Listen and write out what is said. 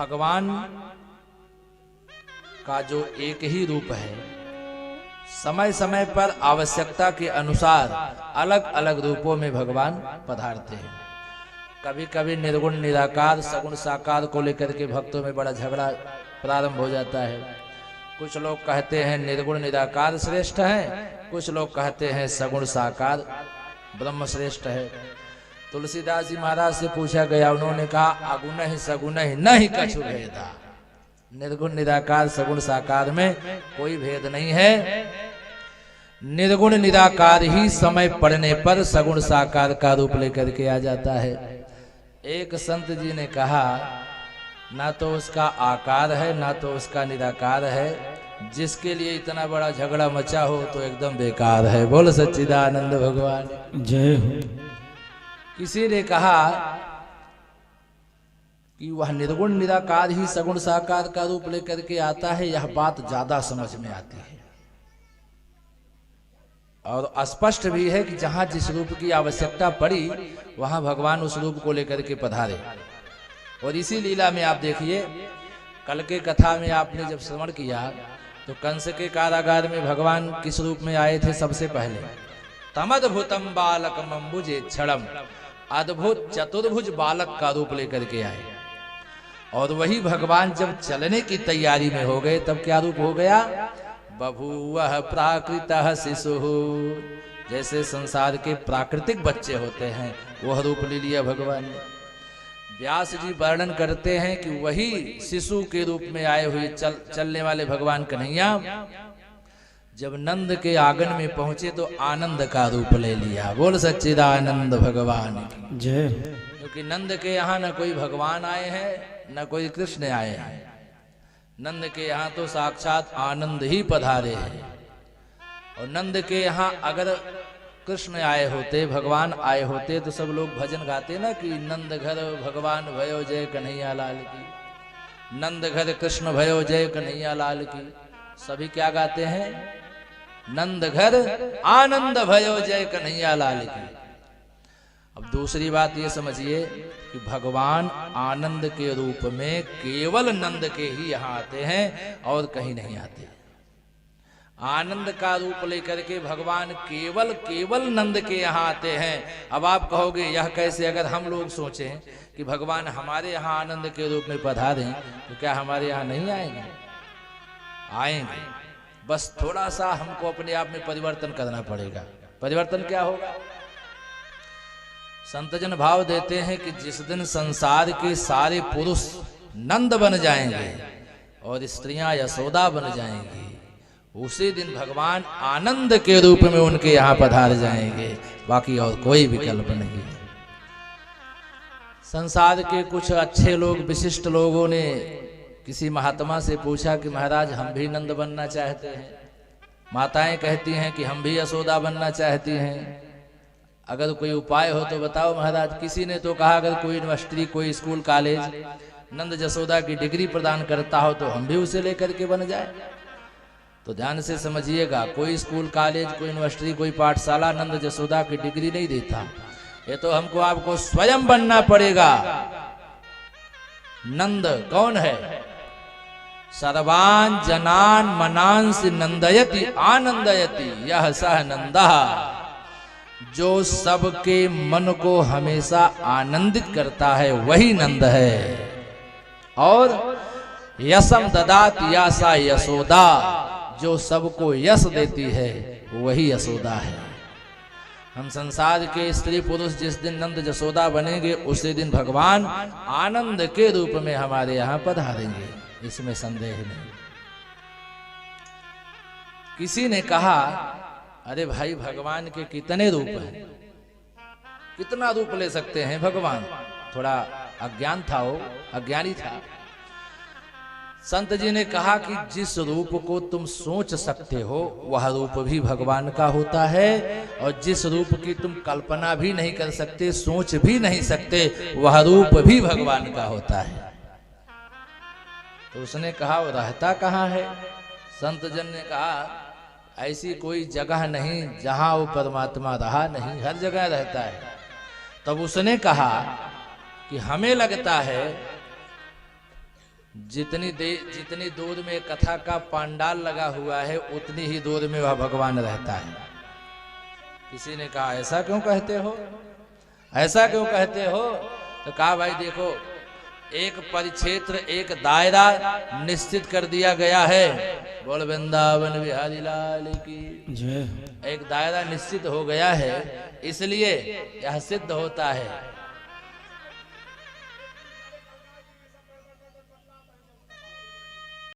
भगवान का जो एक ही रूप है, समय समय पर आवश्यकता के अनुसार अलग अलग रूपों में भगवान पधारते हैं। कभी कभी निर्गुण निराकार सगुण साकार को लेकर के भक्तों में बड़ा झगड़ा प्रारंभ हो जाता है। कुछ लोग कहते हैं निर्गुण निराकार श्रेष्ठ है, कुछ लोग कहते हैं सगुण साकार ब्रह्म श्रेष्ठ है। तुलसीदास जी महाराज से पूछा गया, उन्होंने कहा अगुण ही सगुण ही नहीं कछु भेदा। निर्गुण निराकार सगुण साकार में कोई भेद नहीं है। निर्गुण निराकार ही समय पड़ने पर सगुण साकार का रूप लेकर के आ जाता है। एक संत जी ने कहा, ना तो उसका आकार है ना तो उसका निराकार है, जिसके लिए इतना बड़ा झगड़ा मचा हो तो एकदम बेकार है। बोल सच्चिदानंद भगवान जय हो। किसी ने कहा कि वह निर्गुण निराकार ही सगुण साकार का रूप लेकर के आता है, यह बात ज्यादा समझ में आती है और स्पष्ट भी है कि जहां जिस रूप की आवश्यकता पड़ी वहां भगवान उस रूप को लेकर के पधारे। और इसी लीला में आप देखिए, कल के कथा में आपने जब श्रवण किया तो कंस के कारागार में भगवान किस रूप में आए थे? सबसे पहले तमद्भुतम बालकम अम्बुजे क्षणम, अद्भुत चतुर्भुज बालक का रूप लेकर के आए। और वही भगवान जब चलने की तैयारी में हो गए तब क्या रूप हो गया? बभूवः प्राकृतः शिशुः, जैसे संसार के प्राकृतिक बच्चे होते हैं वह रूप ले लिया भगवान ने। व्यास जी वर्णन करते हैं कि वही शिशु के रूप में आए हुए चलने वाले भगवान कन्हैया जब नंद के आंगन में पहुंचे तो आनंद का रूप ले लिया। बोल सच्चिदानंद भगवान की जय। क्योंकि नंद के यहाँ न कोई भगवान आए हैं न कोई कृष्ण आए हैं, नंद के यहाँ तो साक्षात आनंद ही पधारे हैं। और नंद के यहाँ अगर कृष्ण आए होते, भगवान आए होते तो सब लोग भजन गाते ना कि नंद घर भगवान भयो जय कन्हैया लाल की, नंद घर कृष्ण भयो जय कन्हैया लाल की। सभी क्या गाते हैं? नंद घर आनंद भयो जय कन्हैया लाल की। अब दूसरी बात ये समझिए कि भगवान आनंद के रूप में केवल नंद के ही यहाँ आते हैं और कहीं नहीं आते। आनंद का रूप लेकर के भगवान केवल नंद के यहाँ आते हैं। अब आप कहोगे यह कैसे? अगर हम लोग सोचें कि भगवान हमारे यहाँ आनंद के रूप में पधारें तो क्या हमारे यहाँ नहीं आएंगे? आएंगे, बस थोड़ा सा हमको अपने आप में परिवर्तन करना पड़ेगा। परिवर्तन क्या होगा? संतजन भाव देते हैं कि जिस दिन संसार के सारे पुरुष नंद बन जाएंगे और स्त्रियां यशोदा बन जाएंगी, उसी दिन भगवान आनंद के रूप में उनके यहाँ पधार जाएंगे। बाकी और कोई विकल्प नहीं। संसार के कुछ अच्छे लोग, विशिष्ट लोगों ने किसी महात्मा से पूछा कि महाराज हम भी नंद बनना चाहते हैं। माताएं कहती हैं कि हम भी यशोदा बनना चाहती हैं, अगर कोई उपाय हो तो बताओ महाराज। किसी ने तो कहा अगर कोई यूनिवर्सिटी, कोई स्कूल, कॉलेज नंद यशोदा की डिग्री प्रदान करता हो तो हम भी उसे लेकर के बन जाए। तो ध्यान से समझिएगा, कोई स्कूल, कॉलेज, कोई यूनिवर्सिटी, कोई पाठशाला नंद यशोदा की डिग्री नहीं देता। ये तो हमको आपको स्वयं बनना पड़ेगा। नंद कौन है? सर्वान जनान मनांसि नंदयति आनंदयति यह सह नंदा, जो सबके मन को हमेशा आनंदित करता है वही नंद है। और यशम ददात यासा यशोदा, जो सबको यश देती है वही यशोदा है। हम संसार के स्त्री पुरुष जिस दिन नंद यशोदा बनेंगे उसी दिन भगवान आनंद के रूप में हमारे यहाँ पधारेंगे, इसमें संदेह नहीं। किसी ने कहा अरे भाई भगवान के कितने रूप हैं, कितना रूप ले सकते हैं भगवान? थोड़ा अज्ञान था, वो अज्ञानी था। संत जी ने कहा कि जिस रूप को तुम सोच सकते हो वह रूप भी भगवान का होता है, और जिस रूप की तुम कल्पना भी नहीं कर सकते, सोच भी नहीं सकते, वह रूप भी भगवान का होता है। तो उसने कहा वो रहता कहाँ है? संत जन ने कहा ऐसी कोई जगह नहीं जहां वो परमात्मा रहा नहीं, हर जगह रहता है। तब उसने कहा कि हमें लगता है जितनी दूर में कथा का पांडाल लगा हुआ है उतनी ही दूर में वह भगवान रहता है। किसी ने कहा ऐसा क्यों कहते हो, ऐसा क्यों कहते हो? तो कहा भाई देखो, एक परिक्षेत्र, एक दायरा निश्चित कर दिया गया है। बोल वृंदावन बिहारी लाल की जय। एक दायरा निश्चित हो गया है, इसलिए यह सिद्ध होता है